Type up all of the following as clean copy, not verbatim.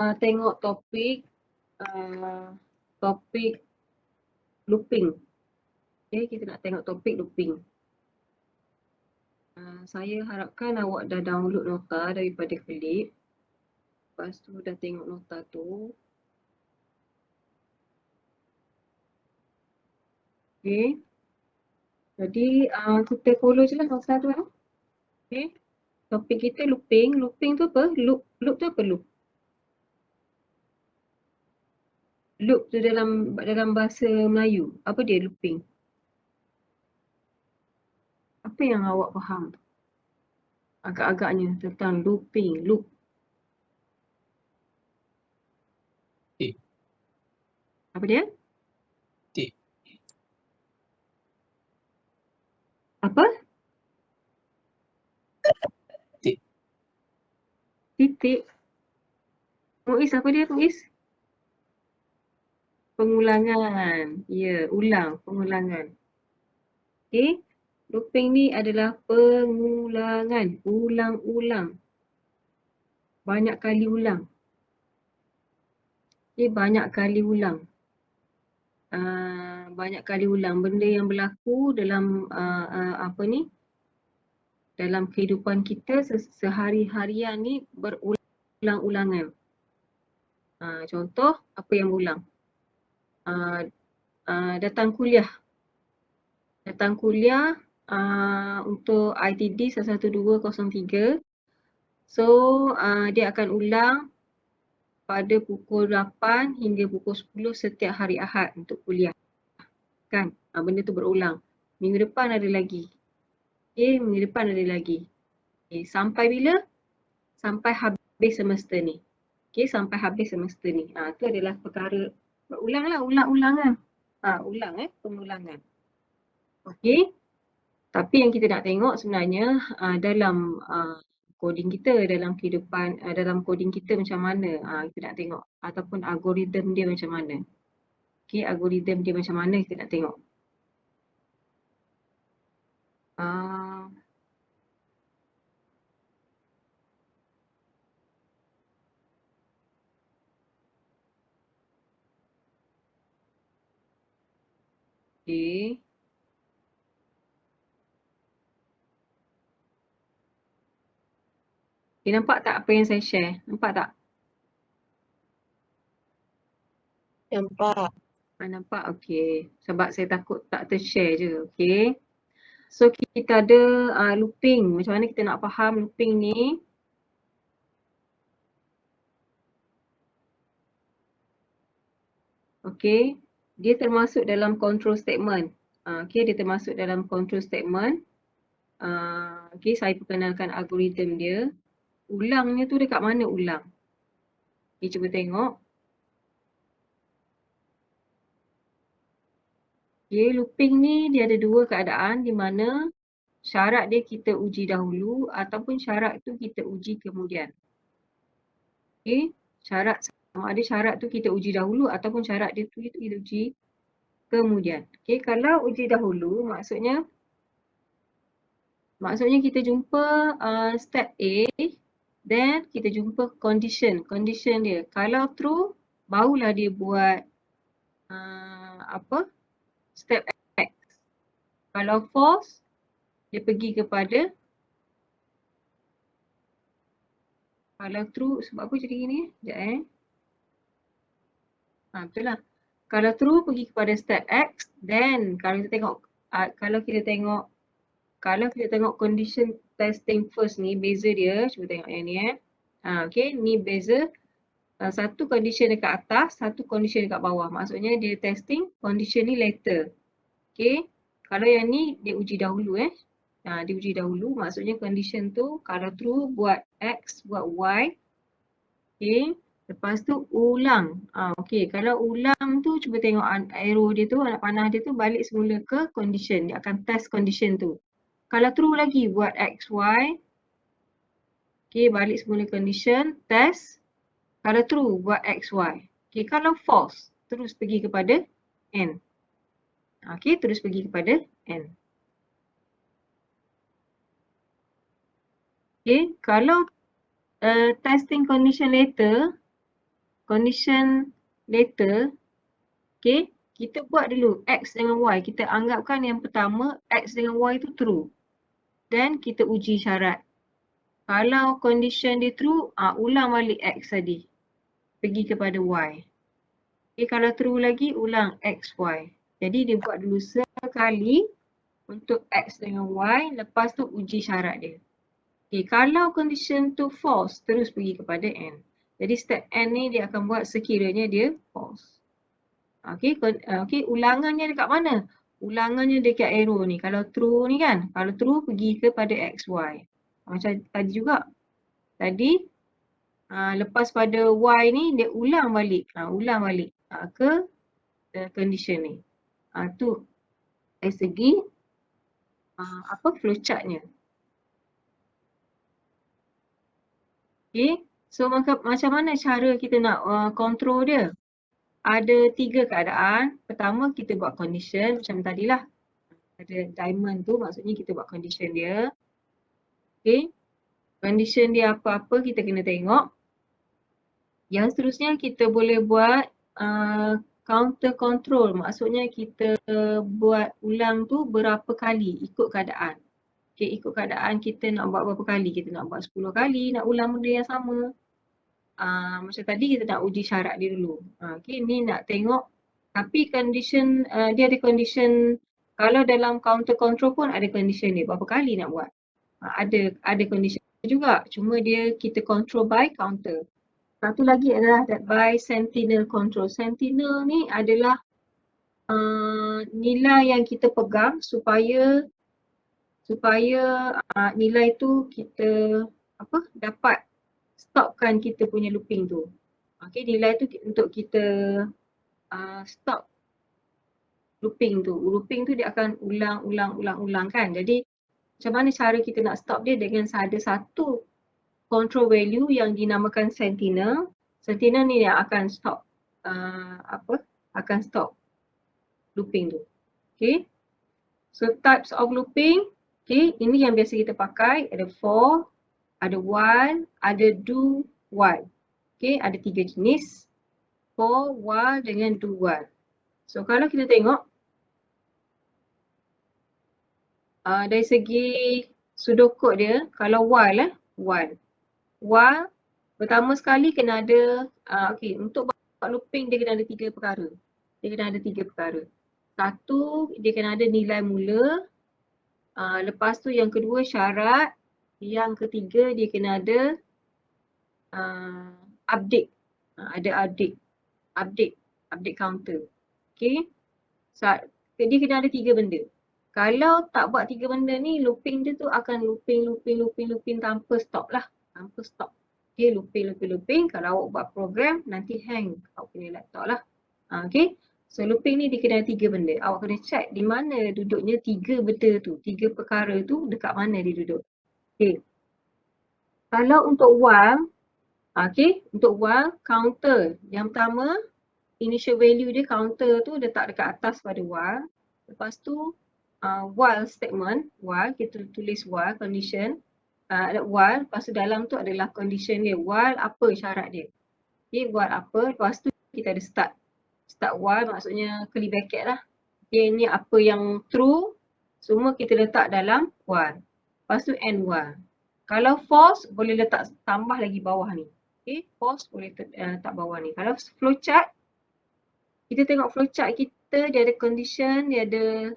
tengok topik looping. Okay, kita nak tengok topik looping. Saya harapkan awak dah download nota daripada Flip. Lepas tu dah tengok nota tu. Okay. Jadi kita follow je lah nota tu. Okay. Topik kita looping. Looping tu apa? Loop tu apa loop? Loop tu dalam bahasa Melayu. Apa dia looping? Apa yang awak faham? Agak-agaknya tentang looping, loop. Apa dia? Apa? Titik. Muiz, apa dia Muiz? Pengulangan. Ya, pengulangan. Okay. Looping ni adalah pengulangan. Ulang-ulang. Banyak kali ulang. Okay, banyak kali ulang. Banyak kali ulang. Benda yang berlaku dalam dalam kehidupan kita sehari-harian ni berulang-ulangan. Contoh, apa yang berulang? Datang kuliah. Datang kuliah untuk ITD 11203. So, dia akan ulang pada pukul 8 hingga pukul 10 setiap hari Ahad untuk kuliah. Kan? Benda tu berulang. Minggu depan ada lagi. Okay, minggu depan ada lagi. Okay, sampai bila? Sampai habis semester ni. Okay, sampai habis semester ni. Tu adalah perkara berulang lah, ulang-ulangan. Pengulangan. Okay. Tapi yang kita nak tengok sebenarnya dalam coding kita, dalam kehidupan, dalam coding kita macam mana kita nak tengok. Ataupun algoritma dia macam mana. Okay, algoritma dia macam mana kita nak tengok. Okay. Okay, nampak tak apa yang saya share? Nampak tak? Nampak. Nampak? Okay. Sebab saya takut tak tershare je. Okay. So, kita ada looping. Macam mana kita nak faham looping ni? Okay. Dia termasuk dalam control statement. Okay, dia termasuk dalam control statement. Okay, saya perkenalkan algoritma dia. Ulangnya tu dekat mana ulang? Okay, cuba tengok. Okay, looping ni dia ada dua keadaan di mana syarat dia kita uji dahulu ataupun syarat tu kita uji kemudian. Okay, sama ada syarat tu kita uji dahulu ataupun syarat dia tu kita uji kemudian. Okay, kalau uji dahulu maksudnya kita jumpa step A, then kita jumpa condition dia. Kalau true, barulah dia buat step X. Kalau false, dia pergi kepada, kalau true, sebab apa jadi gini? Sekejap betul lah. Kalau true pergi kepada step X, then kalau kita tengok condition testing first ni, beza dia, cuba tengok yang ni okay, ni beza satu condition dekat atas, satu condition dekat bawah. Maksudnya dia testing condition ni later. Okay, kalau yang ni dia uji dahulu dia uji dahulu, maksudnya condition tu kalau true buat X, buat Y. Okay, lepas tu ulang. Okay, kalau ulang tu cuba tengok arrow dia tu, anak panah dia tu balik semula ke condition. Dia akan test condition tu. Kalau true lagi buat X, Y. Okay, balik semula condition, test. Kalau true buat X, Y. Okay, kalau false terus pergi kepada N. Okay, terus pergi kepada N. Okay, kalau testing condition later, condition later, okay, kita buat dulu X dengan Y. Kita anggapkan yang pertama X dengan Y itu true. Dan kita uji syarat. Kalau condition dia true, ulang balik X tadi. Pergi kepada Y. Okay, kalau true lagi, ulang X, Y. Jadi dia buat dulu sekali untuk X dengan Y, lepas tu uji syarat dia. Okay, kalau condition tu false, terus pergi kepada N. Jadi step N ni dia akan buat sekiranya dia false. Okay, ulangannya dekat mana? Ulangannya dekat arrow ni. Kalau true ni kan, kalau true pergi kepada X, Y. Macam tadi juga. Tadi, lepas pada Y ni, dia ulang balik. Ke condition ni. Tu dari segi flowchartnya. Okay, so macam mana cara kita nak control dia? Ada 3 keadaan. Pertama, kita buat condition macam tadilah. Ada diamond tu maksudnya kita buat condition dia. Okay, condition dia apa-apa kita kena tengok. Yang seterusnya kita boleh buat counter control. Maksudnya kita buat ulang tu berapa kali ikut keadaan. Okay, ikut keadaan kita nak buat berapa kali. Kita nak buat 10 kali, nak ulang benda yang sama. Macam tadi kita nak uji syarat dia dulu. Okay, ni nak tengok. Tapi condition, dia ada condition, kalau dalam counter control pun ada condition dia. Berapa kali nak buat. Ada condition juga. Cuma dia kita control by counter. Satu lagi adalah that by sentinel control. Sentinel ni adalah nilai yang kita pegang supaya nilai tu kita dapat stopkan kita punya looping tu. Okay, nilai tu untuk kita stop looping tu. Looping tu dia akan ulang kan. Jadi macam mana cara kita nak stop dia dengan ada satu control value yang dinamakan sentinel. Sentinel ni yang akan stop akan stop looping tu. Okay. So types of looping. Okay, ini yang biasa kita pakai. Ada for, ada while, ada do, while. Okay, ada 3 jenis. For, while dengan do, while. So kalau kita tengok dari segi pseudocode dia, kalau while while pertama sekali kena ada untuk buat looping dia kena ada 3 perkara. Dia kena ada 3 perkara. Satu, dia kena ada nilai mula. Lepas tu yang kedua syarat. Yang ketiga dia kena ada update. Ada update counter. Okay. So, dia kena ada 3 benda. Kalau tak buat 3 benda ni, looping dia tu akan looping tanpa stop lah. Tanpa stop. Okay, looping. Kalau awak buat program, nanti hang awak punya laptop lah. Okay. So looping ni dia kena ada 3 benda. Awak kena check di mana duduknya 3 benda tu. 3 perkara tu dekat mana dia duduk. Okay. Kalau untuk while, untuk while counter. Yang pertama, initial value dia counter tu letak dekat atas pada while. Lepas tu while statement, while kita tulis while condition. While, lepas tu dalam tu adalah condition dia. While apa syarat dia. Okay, while apa, lepas tu kita ada start. Start while maksudnya curly bracket lah. Okay, ni apa yang true, semua kita letak dalam while. Lepas tu end while. Kalau false, boleh letak tambah lagi bawah ni. Okay, false boleh letak bawah ni. Kalau flowchart, kita tengok flowchart kita, dia ada condition, dia ada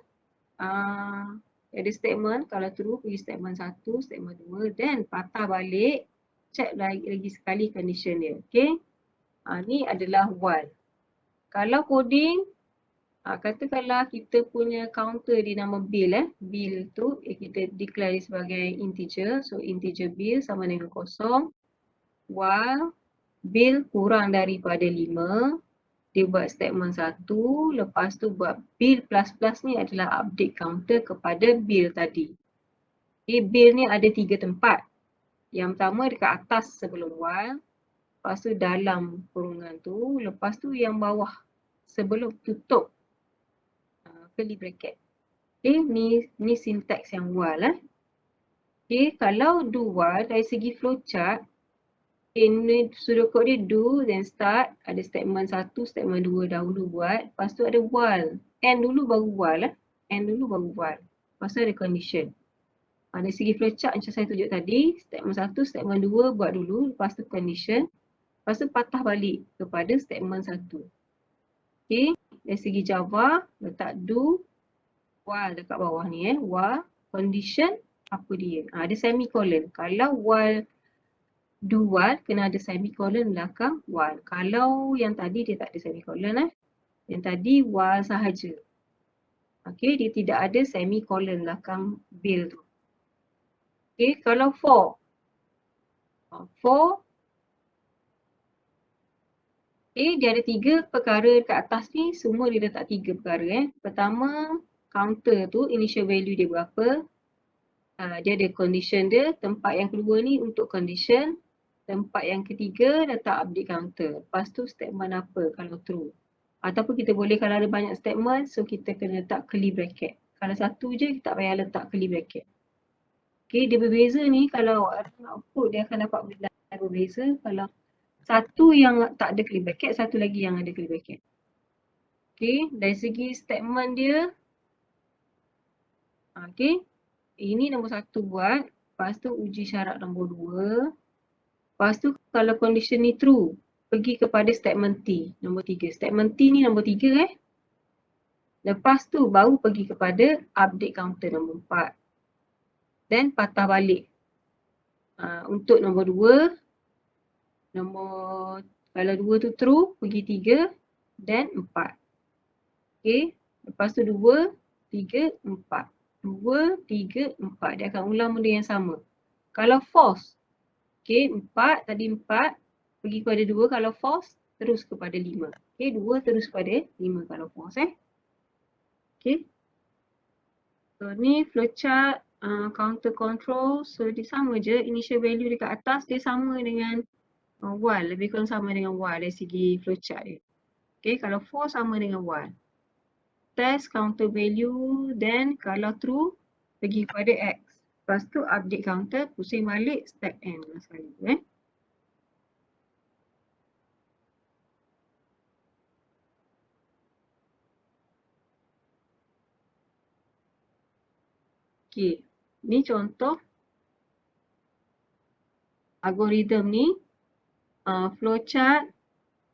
statement. Kalau true, pergi statement 1, statement 2, then patah balik, check lagi sekali condition dia. Okay, ni adalah while. Kalau coding, katakanlah kita punya counter di nama bill. Bill tu kita declare sebagai integer. So integer bill sama dengan 0. While bill kurang daripada 5, dia buat statement 1. Lepas tu buat bill plus ni adalah update counter kepada bill tadi. Okay, bill ni ada 3 tempat. Yang pertama dekat atas sebelum while. Lepas tu dalam kurungan tu. Lepas tu yang bawah sebelum tutup curly bracket. Okay, ni sintaks yang while. Okay, kalau do while dari segi flowchart, Ini pseudocode dia do, then start. Ada statement 1, statement 2 dahulu buat. Lepas tu ada while. And dulu baru while lah. And dulu baru while. Lepas tu ada condition. Dari segi flowchart macam saya tunjuk tadi, statement 1, statement 2 buat dulu. Lepas tu condition. Lepas tu patah balik kepada statement 1. Okay. Dari segi Java, letak do, while dekat bawah ni while, condition, apa dia. Ada semicolon. Kalau while do while kena ada semicolon belakang while. Kalau yang tadi dia tak ada semicolon Yang tadi while sahaja. Okey, dia tidak ada semicolon belakang bill tu. Okey, kalau for. For dia ada 3 perkara kat atas ni, semua dia letak 3 perkara Pertama, counter tu initial value dia berapa. Dia ada condition dia. Tempat yang kedua ni untuk condition. Tempat yang ketiga letak update counter. Lepas tu statement apa kalau true. Ataupun kita boleh kalau ada banyak statement, so kita kena letak curly bracket. Kalau satu je kita tak payah letak curly bracket. Okay, dia berbeza ni kalau output dia akan dapat benda berbeza. Kalau satu yang tak ada curly bracket, satu lagi yang ada curly bracket. Okay, dari segi statement dia. Okay, ini nombor 1 buat. Lepas tu uji syarat nombor 2. Lepas tu kalau condition ni true, pergi kepada statement T, nombor 3. Statement T ni nombor 3 Lepas tu baru pergi kepada update counter nombor 4. Then patah balik. Untuk nombor 2, kalau 2 tu true, pergi 3, then 4. Okay, lepas tu 2, 3, 4. 2, 3, 4. Dia akan ulang benda yang sama. Kalau false, okay, 4, tadi 4, pergi kepada 2 kalau false, terus kepada 5. Okay, 2 terus kepada 5 kalau false Okay. So ni flowchart counter control. So dia sama je, initial value dekat atas dia sama dengan while, lebih kurang sama dengan while dari segi flowchart dia. Okay, kalau for sama dengan while. Test counter value, then kalau true, pergi kepada X. Lepas tu update counter, pusing balik step N sekali Okay, ni contoh algorithm ni, flowchart,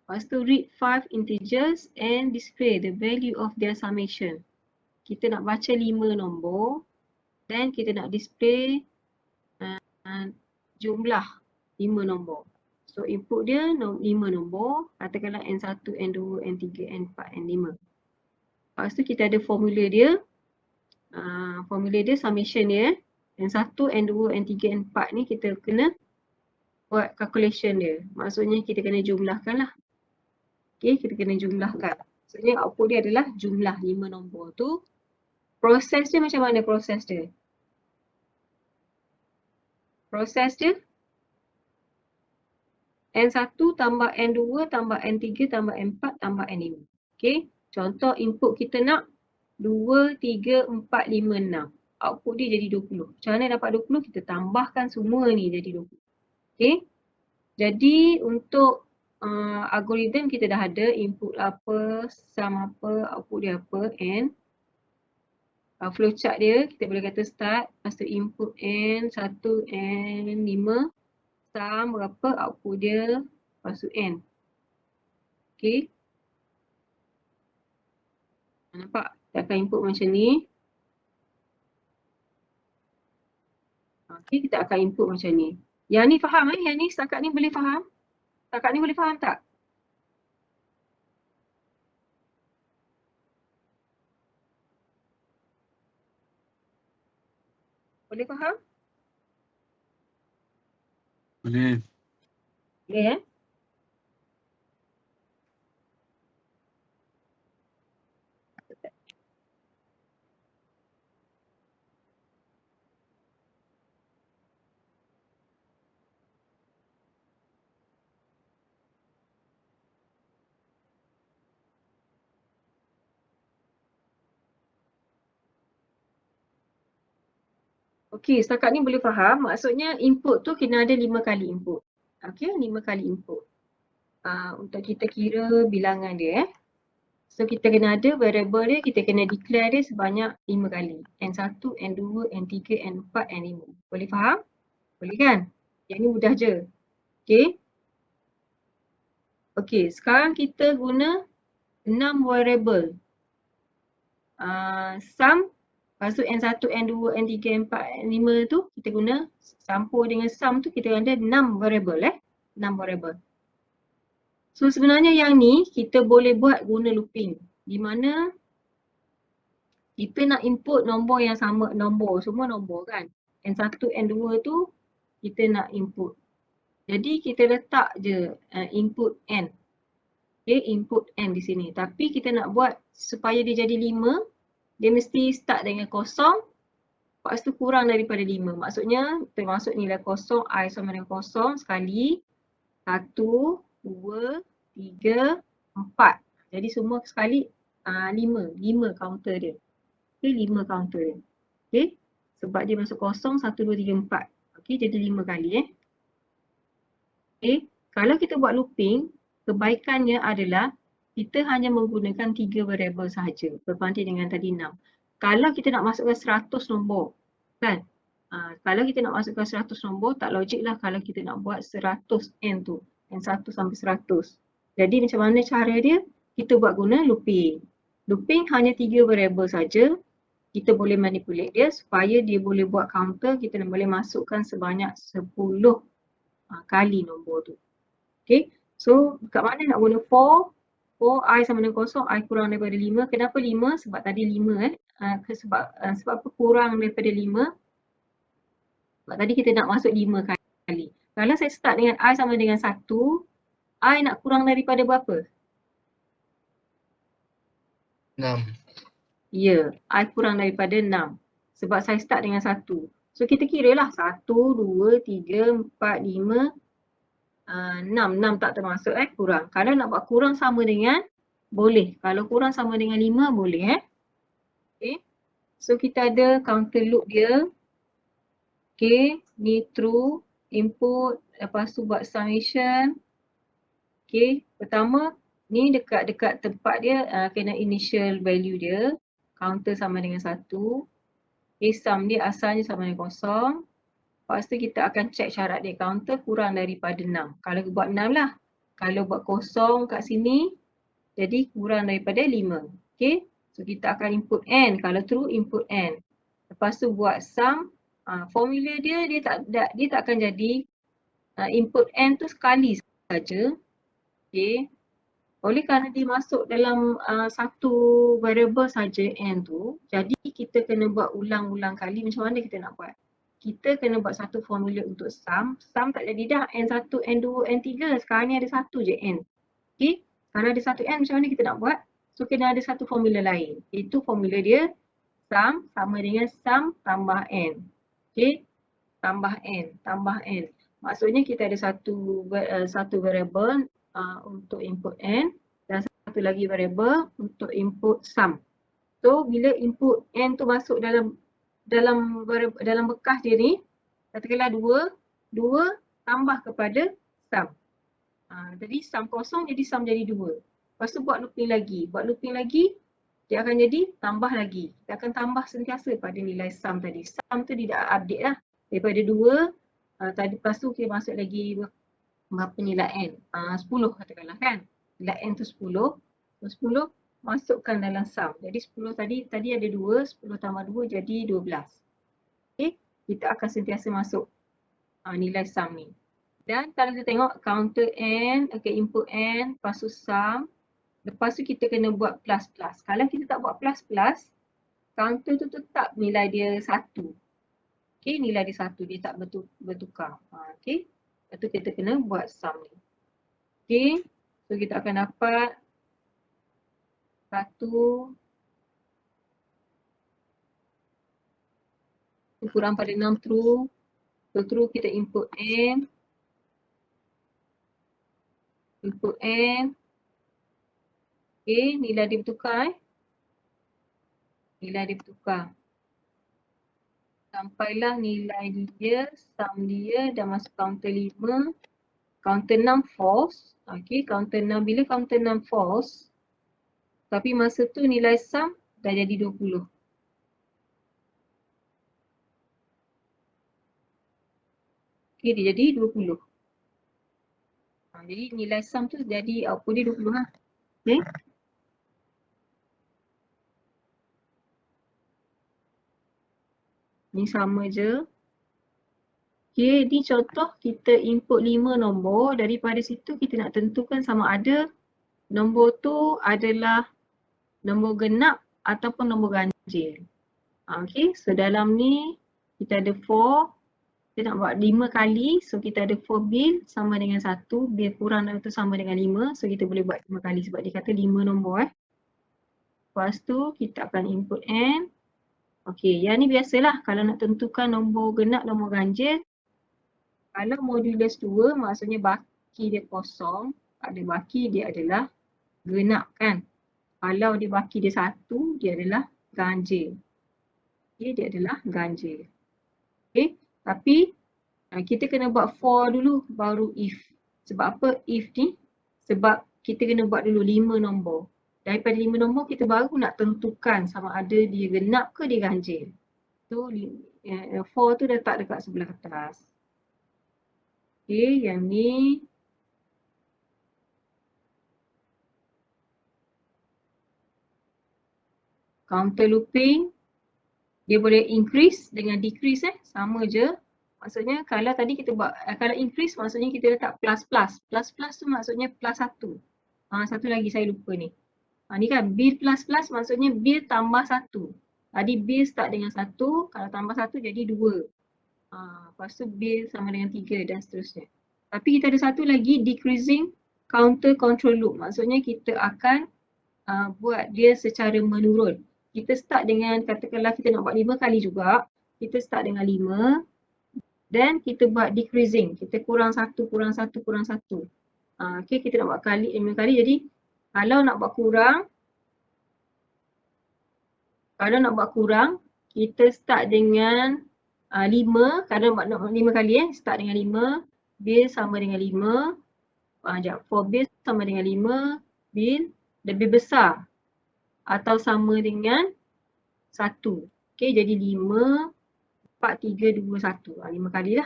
lepas tu read 5 integers and display the value of their summation. Kita nak baca 5 nombor, then kita nak display jumlah 5 nombor. So input dia 5 nombor, katakanlah N1, N2, N3, N4, N5. Lepas tu kita ada formula dia. Formula dia summation dia. N1, N2, N3, N4 ni kita kena buat calculation dia. Maksudnya kita kena jumlahkan lah. Okay, kita kena jumlahkan. Maksudnya output dia adalah jumlah 5 nombor tu. Proses dia macam mana proses dia? Proses dia N1 tambah N2 tambah N3 tambah N4 tambah N5. Okay, contoh input kita nak 2, 3, 4, 5, 6. Output dia jadi 20. Macam mana dapat 20? Kita tambahkan semua ni jadi 20. Okay, jadi untuk algorithm kita dah ada input apa, sum apa, output dia apa, and flowchart dia kita boleh kata start, lepas tu input N, 1, N5, sum berapa, output dia, lepas tu N. Okay. Nampak? Kita akan input macam ni. Okay, kita akan input macam ni. Yang ni faham Yang ni setakat ni boleh faham? Setakat ni boleh faham tak? Boleh faham? Boleh. Boleh Okey, setakat ni boleh faham. Maksudnya input tu kena ada 5 kali input. Okay, 5 kali input. Untuk kita kira bilangan dia So kita kena ada variable dia, kita kena declare dia sebanyak 5 kali. N1, N2, N3, N4, N5. Boleh faham? Boleh kan? Yang ni mudah je. Okay. Okay, sekarang kita guna 6 variable. Sum, lepas tu N1, N2, N3, N4, N5 tu kita guna campur dengan sum tu kita ada 6 variable 6 variable. So sebenarnya yang ni kita boleh buat guna looping. Di mana kita nak input nombor yang sama, semua nombor kan. N1, N2 tu kita nak input. Jadi kita letak je input N. Okay, input N di sini. Tapi kita nak buat supaya dia jadi 5, dia mesti start dengan kosong, lepas tu kurang daripada 5. Maksudnya termasuk nilai kosong, I sama dengan kosong sekali, 1, 2, 3, 4. Jadi semua sekali 5 counter dia. Okay, 5 counter dia. Okay, sebab dia masuk kosong, 1, 2, 3, 4. Okay, jadi 5 kali Okay, kalau kita buat looping, kebaikannya adalah kita hanya menggunakan 3 variable sahaja berbanding dengan tadi 6. Kalau kita nak masukkan 100 nombor, kan? Kalau kita nak masukkan 100 nombor, tak logik lah kalau kita nak buat 100 N tu. N1 sampai 100. Jadi macam mana cara dia? Kita buat guna looping. Looping hanya 3 variable saja. Kita boleh manipulate dia supaya dia boleh buat counter, kita boleh masukkan sebanyak 10 kali nombor tu. Okay, so kat mana nak guna 4? 4 I sama dengan kosong, I kurang daripada 5. Kenapa 5? Sebab tadi 5 sebab apa kurang daripada 5? Sebab tadi kita nak masuk 5 kali. Kalau saya start dengan I sama dengan 1, I nak kurang daripada berapa? 6. Ya, I kurang daripada 6. Sebab saya start dengan 1. So kita kira lah 1, 2, 3, 4, 5, 6 tak termasuk kurang. Kalau nak buat kurang sama dengan boleh. Kalau kurang sama dengan 5 boleh Okay. So kita ada counter loop dia. Okay, ni true, input, lepas tu buat summation. Okay, pertama ni dekat tempat dia kena initial value dia. Counter sama dengan 1. Okay, sum dia asalnya sama dengan kosong. Lepas tu kita akan check syarat dia counter kurang daripada 6. Kalau buat 6 lah. Kalau buat kosong kat sini, jadi kurang daripada 5. Okay. So kita akan input N. Kalau true, input N. Lepas tu buat sum. Formula dia tak akan jadi input N tu sekali saja. Okay. Oleh kerana dia masuk dalam satu variable saja N tu, jadi kita kena buat ulang-ulang kali macam mana kita nak buat. Kita kena buat satu formula untuk sum. Sum tak jadi dah N1, N2, N3. Sekarang ni ada satu je N. Okay. Kalau ada satu N macam mana kita nak buat? So kena ada satu formula lain. Itu formula dia sum sama dengan sum tambah N. Okay. Tambah N. Tambah N. Maksudnya kita ada satu variable untuk input N dan satu lagi variable untuk input sum. So bila input N tu masuk dalam bekas dia ni, katakanlah 2 tambah kepada sum. Jadi sum kosong jadi sum jadi 2. Lepas tu buat looping lagi. Dia akan jadi tambah lagi. Kita akan tambah sentiasa pada nilai sum tadi. Sum tu dia dah update lah. Daripada 2, tadi lepas tu kita masuk lagi berapa nilai N? 10 katakanlah kan. Nilai N tu 10. So 10 masukkan dalam sum. Jadi 10 tadi ada 2, 10 tambah 2 jadi 12. Okay, kita akan sentiasa masuk nilai sum ni. Dan kalau kita tengok counter N, okay, input N, lepas tu sum. Lepas tu kita kena buat plus plus. Kalau kita tak buat plus plus, counter tu tetap nilai dia 1. Okay, nilai dia 1, dia tak bertukar. Okay, lepas tu kita kena buat sum ni. Okay, so kita akan dapat 1 kurang pada 6 true. So true kita input N. Input N. Okay, nilai dia bertukar Nilai dia bertukar. Sampailah nilai dia, sum dia dah masuk counter 5. counter 6 false. Okay, counter 6, bila counter 6 false, tapi masa tu nilai sum dah jadi 20. Okay, dia jadi 20. Jadi nilai sum tu jadi output dia 20 lah. Okay. Ni sama je. Okay, ni contoh kita input 5 nombor. Daripada situ kita nak tentukan sama ada nombor tu adalah nombor genap ataupun nombor ganjil. Okay, so dalam ni kita ada 4. Kita nak buat 5 kali. So kita ada 4 bil sama dengan 1. Bil kurang dari tu sama dengan 5. So kita boleh buat 5 kali sebab dia kata 5 nombor. Lepas tu kita akan input N. Okay, yang ni biasalah kalau nak tentukan nombor genap, nombor ganjil. Kalau modulus 2 maksudnya baki dia kosong. Ada baki dia adalah genap kan. Kalau dia baki dia 1, dia adalah ganjil. Okay, dia adalah ganjil. Okay, tapi kita kena buat for dulu baru if. Sebab apa if ni? Sebab kita kena buat dulu 5 nombor. Daripada 5 nombor kita baru nak tentukan sama ada dia genap ke dia ganjil. So for tu letak dekat sebelah atas. Okay, yang ni counter looping. Dia boleh increase dengan decrease sama je. Maksudnya kalau tadi kita buat, kalau increase maksudnya kita letak plus plus. Plus plus tu maksudnya plus 1. Satu lagi saya lupa ni. Ni kan bil plus plus maksudnya bil tambah 1. Tadi bil start dengan 1, kalau tambah 1 jadi 2. Lepas tu bil sama dengan 3 dan seterusnya. Tapi kita ada satu lagi decreasing counter control loop. Maksudnya kita akan buat dia secara menurun. Kita start dengan katakanlah kita nak buat 5 kali juga. Kita start dengan 5. Dan kita buat decreasing. Kita kurang 1, kurang 1, kurang 1. Okay, kita nak buat 5 kali. Jadi kalau nak buat kurang, kita start dengan 5. Kalau nak buat 5 kali start dengan 5. Bil sama dengan 5. For bil sama dengan 5. Bil lebih besar atau sama dengan 1. Okay, jadi 5, 4, 3, 2, 1. 5 kali lah.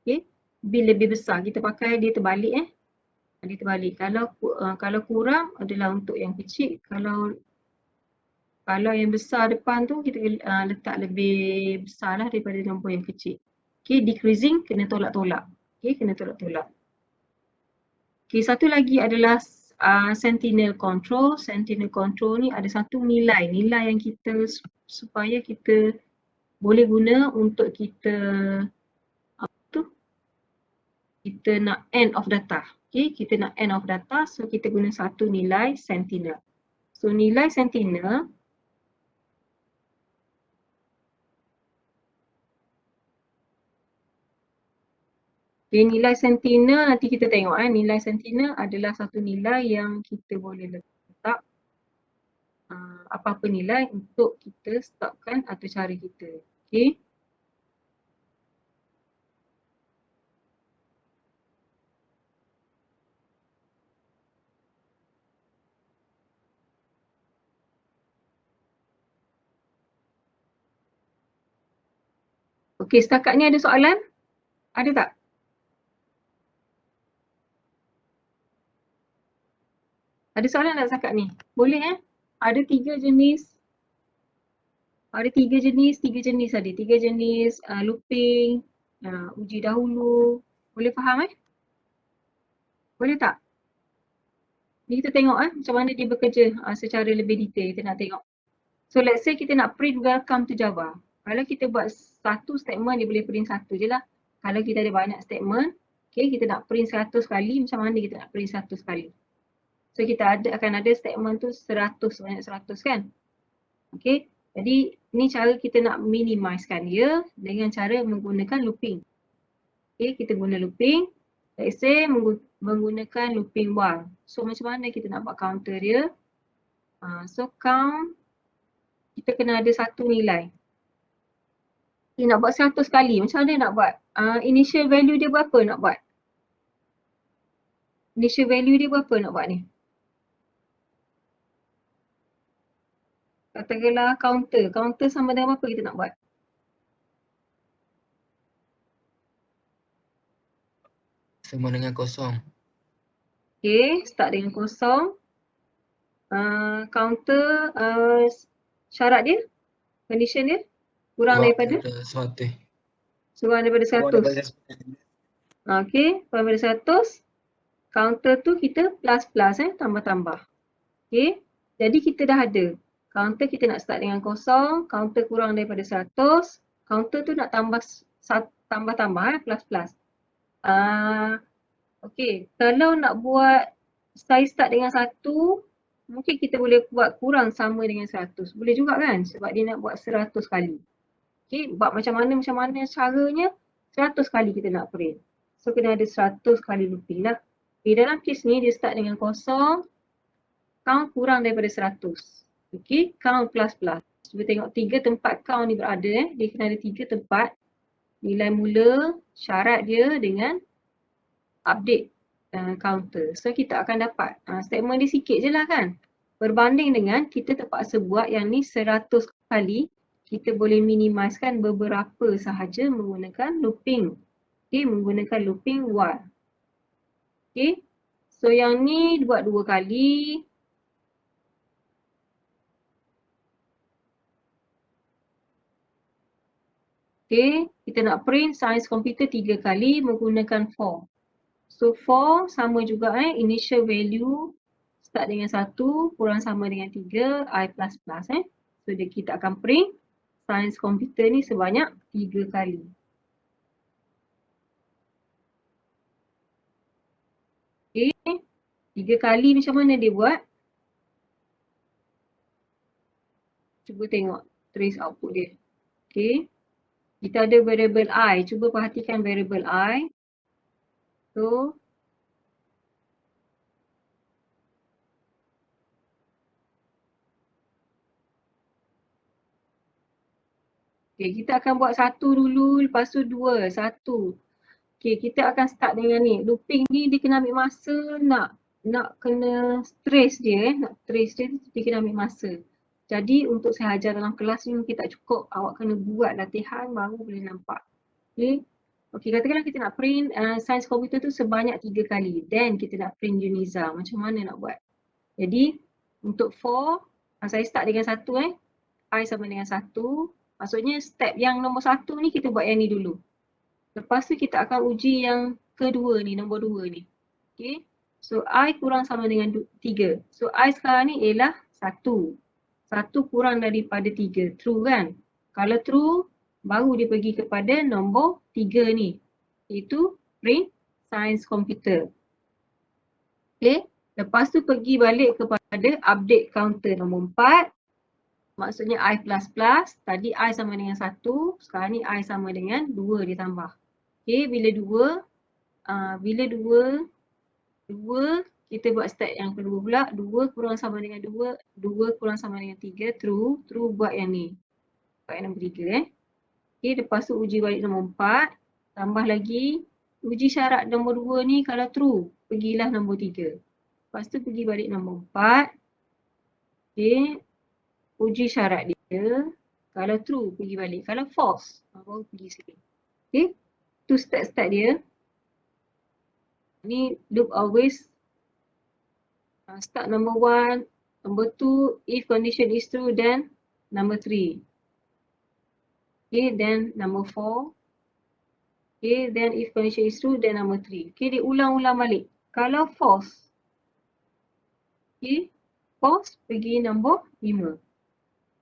Okay, bil lebih besar. Kita pakai dia terbalik Dia terbalik. Kalau kurang adalah untuk yang kecil. Kalau yang besar depan tu kita letak lebih besar lah daripada nombor yang kecil. Okay, decreasing kena tolak-tolak. Okay, kena tolak-tolak. Okay, satu lagi adalah sentinel control. Sentinel control ni ada satu nilai yang kita supaya kita boleh guna untuk kita kita nak end of data. Okay, kita nak end of data, so kita guna satu nilai sentinel. So nilai sentinel nilai sentinel nanti kita tengok nilai sentinel adalah satu nilai yang kita boleh letak apa-apa nilai untuk kita stopkan atau cari kita. Okay. Okay, setakat ni ada soalan? Ada tak? Ada soalan tak setakat ni? Boleh Ada 3 jenis. Ada 3 jenis ada. 3 jenis looping, uji dahulu. Boleh faham Boleh tak? Ni kita tengok macam mana dia bekerja secara lebih detail. Kita nak tengok. So let's say kita nak print welcome to Java. Kalau kita buat satu statement, dia boleh print satu je lah. Kalau kita ada banyak statement, okay, kita nak print 100 kali, macam mana kita nak print 100 kali? So kita akan ada statement tu 100, banyak 100 kan? Okay, jadi ni cara kita nak minimizekan dia dengan cara menggunakan looping. Okay, kita guna looping. Let's say menggunakan looping while. So macam mana kita nak buat counter dia? So count, kita kena ada satu nilai. Kita nak buat 100 kali, macam mana nak buat? Initial value dia berapa nak buat? initial value dia berapa nak buat ni? Katakanlah counter. Counter sama dengan apa kita nak buat? Sama dengan kosong. Okay, start dengan kosong. Counter syarat dia, condition dia kurang daripada 100. kurang daripada 100. Okay, kurang daripada 100. Counter tu kita plus tambah-tambah. Okay, jadi kita dah ada. Counter kita nak start dengan kosong, counter kurang daripada 100, counter tu nak tambah-tambah plus. Okay, kalau nak buat size start dengan 1, mungkin kita boleh buat kurang sama dengan 100. Boleh juga kan? Sebab dia nak buat 100 kali. Okay, buat macam mana caranya, 100 kali kita nak print. So kena ada 100 kali looping lah. Okay, dalam case ni dia start dengan kosong, count kurang daripada 100. Okay, count plus. Cuba tengok 3 tempat count ni berada. Dia kena ada 3 tempat. Nilai mula, syarat dia dengan update counter. So kita akan dapat statement dia sikit je lah kan. Berbanding dengan kita terpaksa buat yang ni 100 kali, kita boleh minimizekan beberapa sahaja menggunakan looping. Okay, menggunakan looping while. Okay, so yang ni buat 2 kali. Okay, kita nak print science computer 3 kali menggunakan for. So for sama juga initial value start dengan 1 kurang sama dengan 3 I plus. So kita akan print science computer ni sebanyak 3 kali. Okay, 3 kali macam mana dia buat? Cuba tengok trace output dia. Okay, kita ada variable I. Cuba perhatikan variable I. So okay, kita akan buat 1 dulu, lepas tu 2, 1. Okay, kita akan start dengan ni. Looping ni dia kena ambil masa nak kena trace dia nak trace dia kena ambil masa. Jadi untuk saya ajar dalam kelas ni mungkin tak cukup. Awak kena buat latihan baru boleh nampak. Okay. Okay, katakanlah kita nak print science computer tu sebanyak 3 kali. Then kita nak print Uniza. Macam mana nak buat? Jadi untuk for, saya start dengan 1 I sama dengan 1. Maksudnya step yang nombor 1 ni kita buat yang ni dulu. Lepas tu kita akan uji yang kedua ni, nombor 2 ni. Okay. So I kurang sama dengan 3. So I sekarang ni ialah 1. 1 kurang daripada 3. True kan? Kalau true, baru dia pergi kepada nombor 3 ni. Iaitu print science computer. Okay. Lepas tu pergi balik kepada update counter nombor 4. Maksudnya I plus. Tadi I sama dengan 1. Sekarang ni I sama dengan 2 ditambah. Okay, bila 2 kita buat step yang kedua pula. 2 kurang sama dengan 2 kurang sama dengan 3, true buat yang ni. Buat yang nombor 3 Okay, lepas tu uji balik nombor 4. Tambah lagi, uji syarat nombor 2 ni kalau true, pergilah nombor 3. Lepas tu pergi balik nombor 4. Okay, uji syarat dia. Kalau true, pergi balik. Kalau false, baru pergi sini. Okay. Tu step-step dia. Ni loop always start number 1, number 2, if condition is true, then number 3. Okay, then number 4. Okay, then if condition is true, then number 3. Okay, dia ulang-ulang balik. Kalau false. Okay, false pergi nombor 5.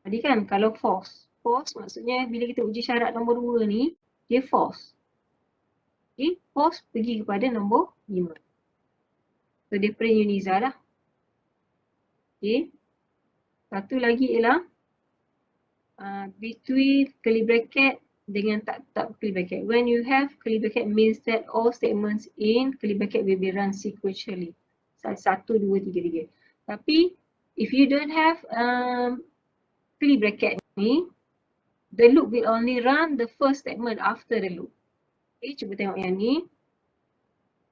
Tadi kan kalau false. False maksudnya bila kita uji syarat nombor 2 ni, dia false. Okay, false pergi kepada nombor 5. So dia print Uniza lah. Okay. Satu lagi ialah between curly bracket dengan tak curly bracket. When you have curly bracket means that all statements in curly bracket will be run sequentially. 1, 2, 3. Tapi if you don't have curly bracket ni, the loop will only run the first statement after the loop. Okay, cuba tengok yang ni.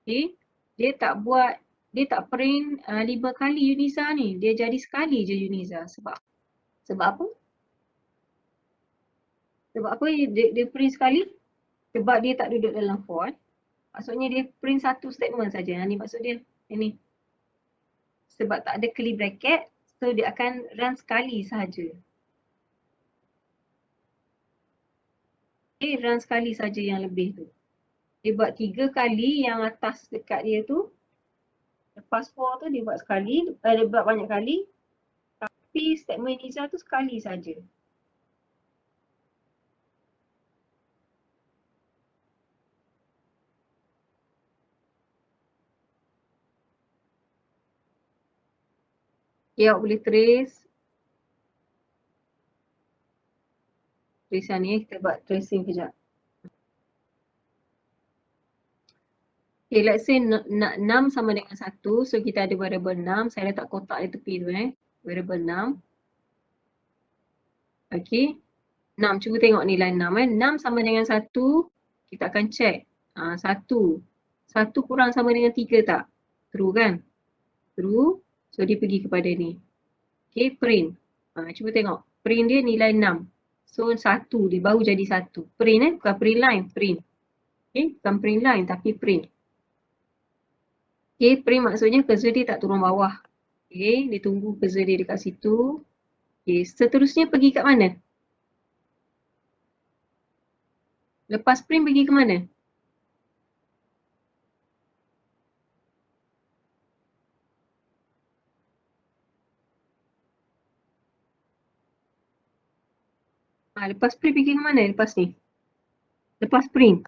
Okay, dia tak buat Dia tak print 5 kali Yuniza ni. Dia jadi sekali je Yuniza. Sebab apa? Sebab apa dia print sekali? Sebab dia tak duduk dalam for. Maksudnya dia print satu statement saja. Ni maksud dia. Ini. Sebab tak ada curly bracket, so dia akan run sekali sahaja. Okay, run sekali saja yang lebih tu. Dia buat 3 kali yang atas dekat dia tu. Lepas for tu dia buat sekali, dia buat banyak kali. Tapi statement Yuniza tu sekali saja. Okay, awak boleh trace. Trace ni, kita buat tracing kejap. Okay, let's say 6 sama dengan 1. So kita ada variable 6. Saya letak kotak di tepi tu Variable 6. Okay. 6, cuba tengok nilai 6 6 sama dengan 1. Kita akan check. 1. 1 kurang sama dengan 3 tak? True kan? True. So dia pergi kepada ni. Okay, print. Cuba tengok. Print dia nilai 6. So 1 dia baru jadi 1. Print bukan print line, print. Okay, bukan print line tapi print. Okay, print maksudnya cursor dia tak turun bawah. Okay, dia tunggu cursor dia dekat situ. Okay, seterusnya pergi kat mana? Lepas print pergi ke mana? Lepas print pergi ke mana lepas ni? Lepas print.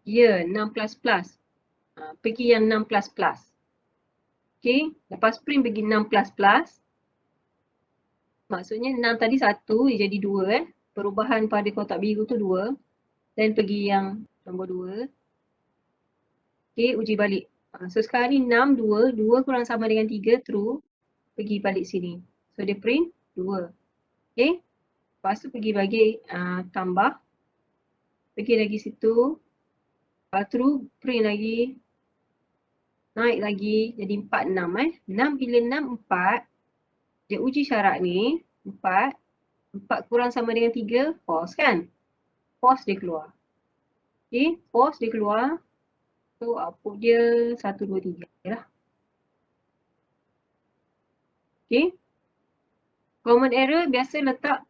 Ya, 6 plus plus. Pergi yang 6 plus plus. Okay, lepas print pergi 6 plus plus. Maksudnya 6 tadi 1, dia jadi 2 Perubahan pada kotak biru tu 2. Dan pergi yang nombor 2. Okay, uji balik. So sekarang ni 6, 2. 2 kurang sama dengan 3, true. Pergi balik sini. So dia print 2. Okay. Lepas tu pergi bagi tambah. Pergi lagi situ. True, print lagi. Naik lagi. Jadi 4, 6 6 bila 6, 4. Dia uji syarat ni. 4. 4 kurang sama dengan 3, false kan? False dia keluar. Okay, false dia keluar. So output dia 1, 2, 3 lah. Okay. Common error biasa letak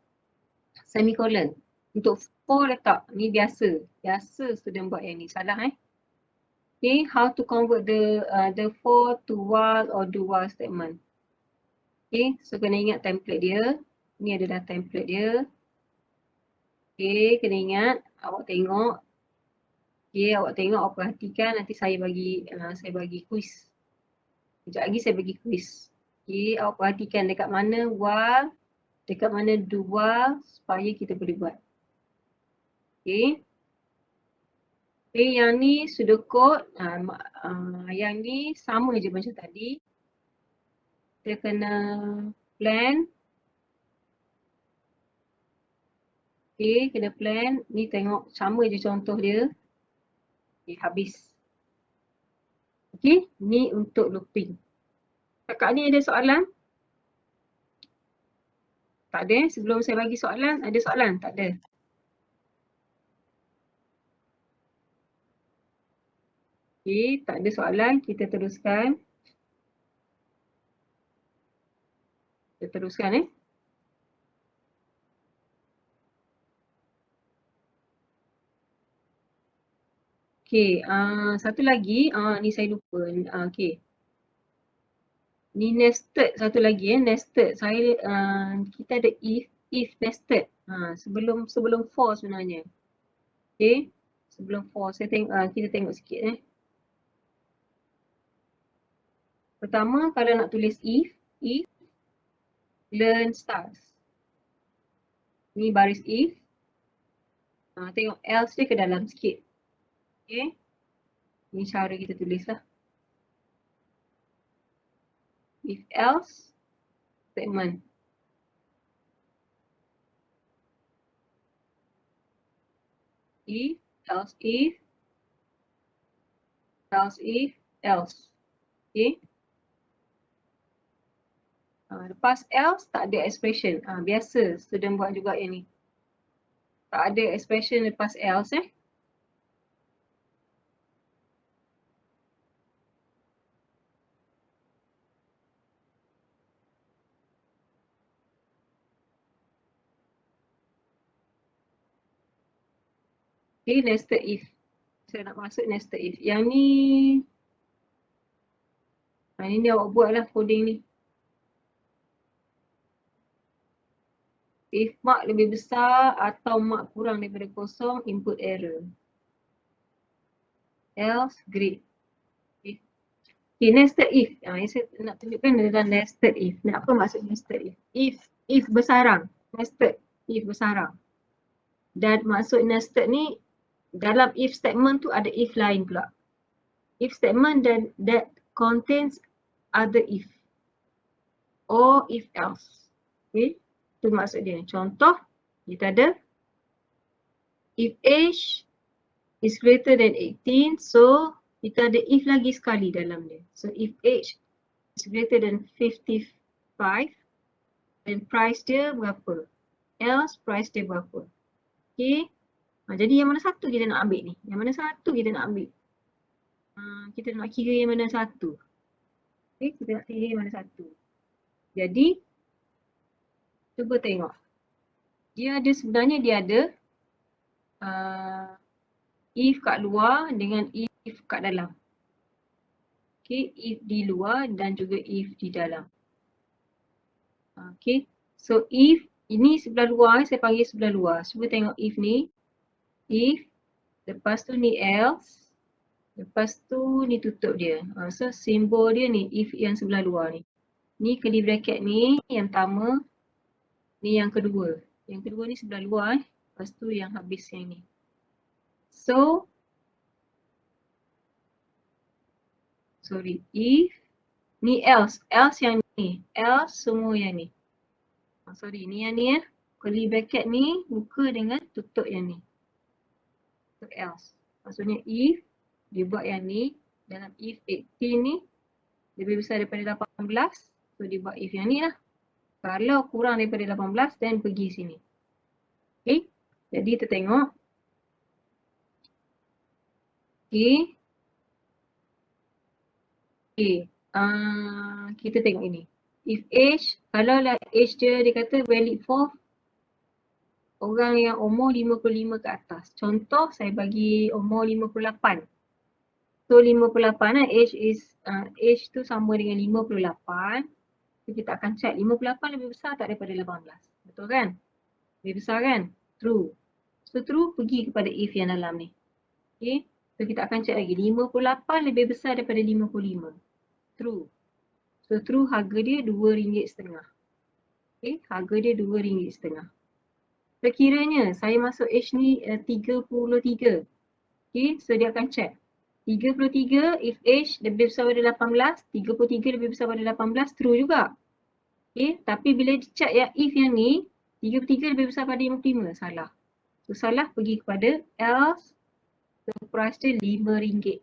semicolon. Untuk for letak. Ni biasa. Biasa student buat yang ni. Salah Okay, how to convert the for to while or do while statement. Okay, so kena ingat template dia. Ni adalah template dia. Okay, kena ingat. Awak tengok. Okay, awak tengok, awak perhatikan. Nanti saya bagi quiz. Sekejap lagi saya bagi quiz. Okay, awak perhatikan dekat mana while, dekat mana do while supaya kita boleh buat. Okay. Okay, yang ni pseudocode. Yang ni sama je macam tadi. Kita kena plan. Okay, kena plan. Ni tengok sama je contoh dia. Okay, habis. Okay, ni untuk looping. Kakak ni ada soalan? Tak ada. Sebelum saya bagi soalan, ada soalan? Tak ada. Okay, tak ada soalan. Kita teruskan. Kita teruskan Okay, satu lagi. Ni saya lupa. Okay. Ni nested satu lagi nested. Kita ada if nested. Sebelum for sebenarnya. Okay. Sebelum for kita tengok sikit Pertama kalau nak tulis if learn stars. Ni baris if. Tengok else dia ke dalam sikit. Okay. Ni cara kita tulis lah. If else statement. if, else if, else if, else. Okay. Lepas else tak ada expression. Biasa student buat juga yang ni. Tak ada expression lepas else Okay, nested if. Saya nak masuk nested if. Yang ni ni awak buat lah coding ni. If mark lebih besar atau mark kurang daripada kosong, input error. Else, great. Okay, nested if. Yang saya nak tunjukkan adalah nested if. Apa maksud nested if? If bersarang. Nested if bersarang. Dan maksud nested ni, dalam if statement tu ada if lain pula. If statement that contains other if. Or if else. Okay. Itu maksud dia. Contoh, kita ada if age is greater than 18, so kita ada if lagi sekali dalam dia. So if age is greater than 55, then price dia berapa? Else price dia berapa? Okay. Jadi yang mana satu kita nak ambil ni? Yang mana satu kita nak ambil? Kita nak kira yang mana satu. Okay, kita nak kira yang mana satu. Jadi, cuba tengok. Sebenarnya dia ada if kat luar dengan if kat dalam. Okay, if di luar dan juga if di dalam. Okay, so if ini sebelah luar, saya panggil sebelah luar. Cuba tengok if ni. If, lepas tu ni else, lepas tu ni tutup dia. So simbol dia ni if yang sebelah luar ni. Ni curly bracket ni yang pertama, ni yang kedua. Yang kedua ni sebelah luar lepas tu yang habis yang ni. So, if, ni else yang ni, else semua yang ni. Ni yang ni curly bracket ni buka dengan tutup yang ni. So else. Maksudnya if, dia buat yang ni, dalam if 18 ni lebih besar daripada 18, so dia buat if yang ni lah. Kalau kurang daripada 18, then pergi sini. Okay, jadi kita tengok. Okay. Kita tengok ini. If age, kalau lah age dia kata valid for orang yang umur 55 ke atas. Contoh saya bagi umur 58. So 58 age tu sama dengan 58. So kita akan check 58 lebih besar tak daripada 18. Betul kan? Lebih besar kan? True. So true pergi kepada if yang dalam ni. Okay. So kita akan check lagi. 58 lebih besar daripada 55. True. So true harga dia RM2.50. Okay. Harga dia RM2.50. Sekiranya saya masuk age ni 33. Okay. So dia akan check. 33 if age lebih besar daripada 18, 33 lebih besar daripada 18, true juga. Okay, tapi bila check yang if yang ni, 33 lebih besar daripada 55, salah. So salah pergi kepada else, so price dia RM5.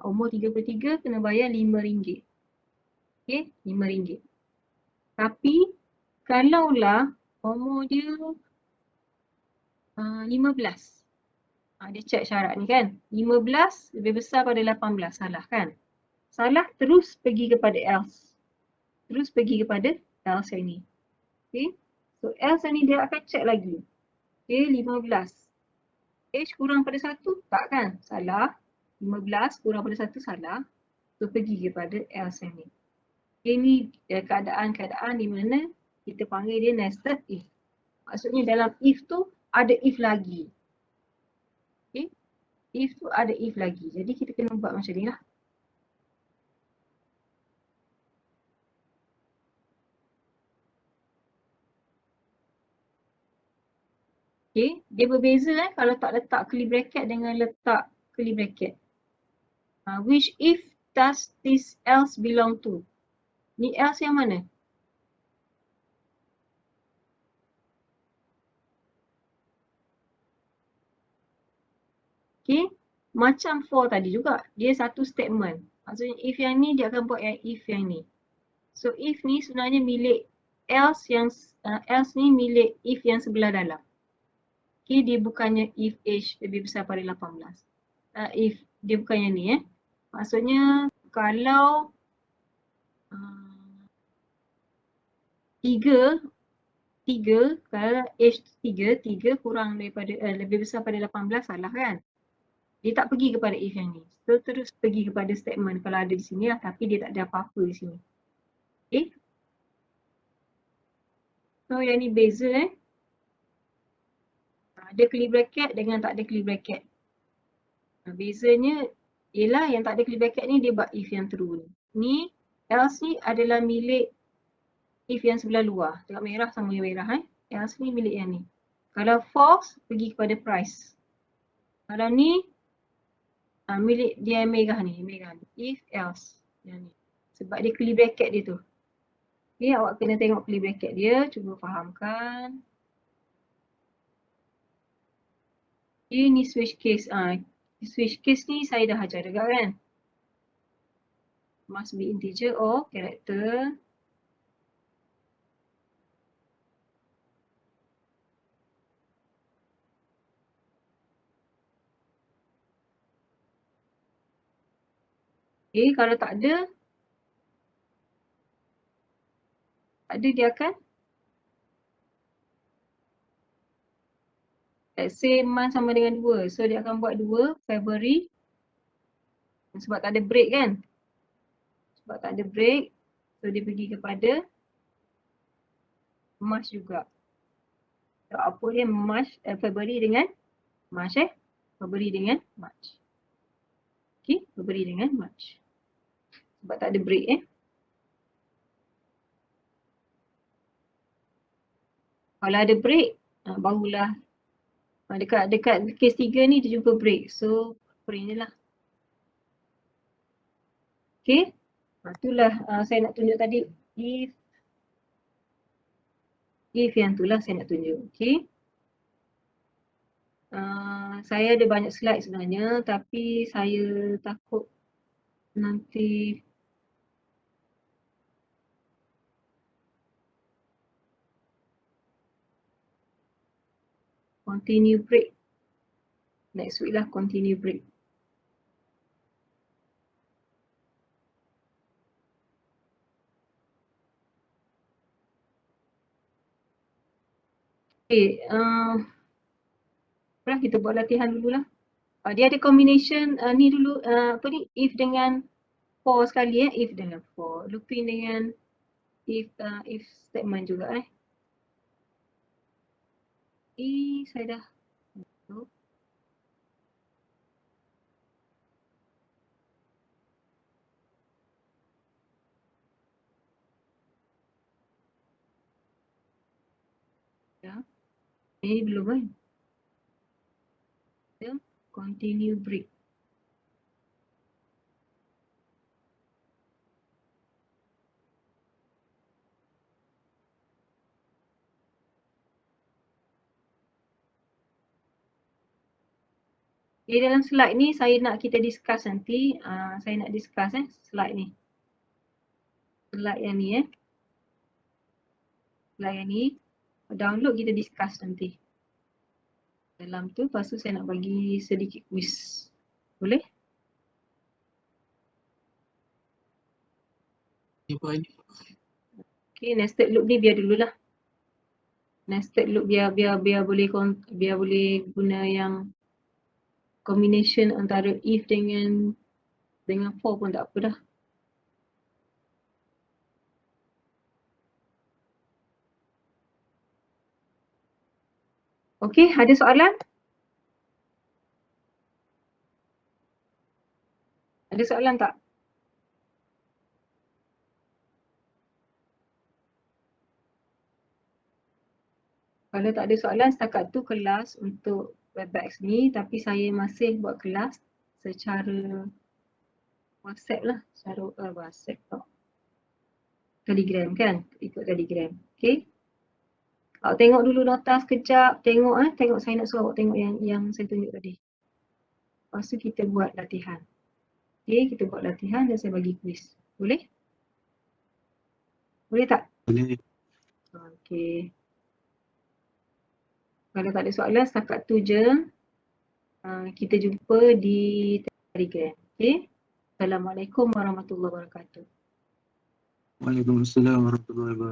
Umur 33 kena bayar RM5. Okay, RM5. Tapi kalaulah umur dia 15. Dia check syarat ni kan. 15 lebih besar pada 18. Salah kan? Salah terus pergi kepada else. Terus pergi kepada else yang ni. Okay. So else yang ni dia akan check lagi. Okay, 15. Age kurang pada 1? Tak kan? Salah. 15 kurang pada 1 salah. So pergi kepada else yang ni. Okay, ni keadaan-keadaan di mana kita panggil dia nested if. Maksudnya dalam if tu ada if lagi. Okay. If tu ada if lagi. Jadi kita kena buat macam ni lah. Okay. Dia berbeza kalau tak letak curly bracket dengan letak curly bracket. Which if does this else belong to? Ni else yang mana? Okay, macam for tadi juga, dia satu statement. Maksudnya if yang ni dia akan buat yang if yang ni. So if ni sebenarnya milik else yang else ni milik if yang sebelah dalam. Okay, dia bukannya if age lebih besar pada 18. If dia bukannya ni Maksudnya kalau 3 kalau age 3 kurang daripada lebih besar pada 18 salah kan? Dia tak pergi kepada if yang ni. So terus pergi kepada statement kalau ada di sini lah tapi dia tak ada apa-apa di sini. Okay. So yang ni beza ada curly bracket dengan tak ada curly bracket. Bezanya ialah yang tak ada curly bracket ni dia buat if yang true ni. Ni else ni adalah milik if yang sebelah luar. Tengok merah sama yang merah else ni milik yang ni. Kalau false pergi kepada price. Kalau ni milik dia yang merah ni, if else yang ni. Sebab dia curly bracket dia tu. Okay, awak kena tengok curly bracket dia, cuba fahamkan. Ini switch case. Switch case ni saya dah ajar juga kan. Must be integer or character. Okay, kalau tak ada dia akan let's say month sama dengan 2. So dia akan buat 2 February. Sebab tak ada break kan. Sebab tak ada break. So dia pergi kepada March juga. So apa dia March, February dengan March February dengan March. Okay, February dengan March. Sebab tak ada break Kalau ada break, barulah dekat case 3 ni dia jumpa break. So print je lah. Okay. Itulah saya nak tunjuk tadi. If yang itulah saya nak tunjuk. Okay. Saya ada banyak slide sebenarnya tapi saya takut nanti continue break. Next week lah continue break. Okay, kita buat latihan dulu lah. Dia ada combination ni dulu, apa ni, if dengan for sekali if dengan for. Looping dengan if statement juga saya dah. Ya. Ini belum kan? Ya. Continue break. Dalam slide ni saya nak kita discuss nanti. Saya nak discuss slide ni. Slide yang ni Slide yang ni. Download kita discuss nanti. Dalam tu lepas tu saya nak bagi sedikit quiz. Boleh? Okay, nested loop ni biar dululah. Nested loop biar boleh guna yang combination antara if dengan for pun tak apa dah. Okay, ada soalan? Ada soalan tak? Kalau tak ada soalan, setakat tu kelas untuk Webex ni, tapi saya masih buat kelas secara WhatsApp lah, secara WhatsApp tak. Telegram kan, ikut Telegram. Okay. Awak tengok dulu nota sekejap, tengok saya nak suruh awak tengok yang saya tunjuk tadi. Lepas tu kita buat latihan. Okay, kita buat latihan dan saya bagi quiz. Boleh? Boleh tak? Boleh. Okay. Kalau tak ada soalan, setakat tu je. Kita jumpa di Telegram. Okay? Assalamualaikum warahmatullahi wabarakatuh. Waalaikumsalam warahmatullahi wabarakatuh.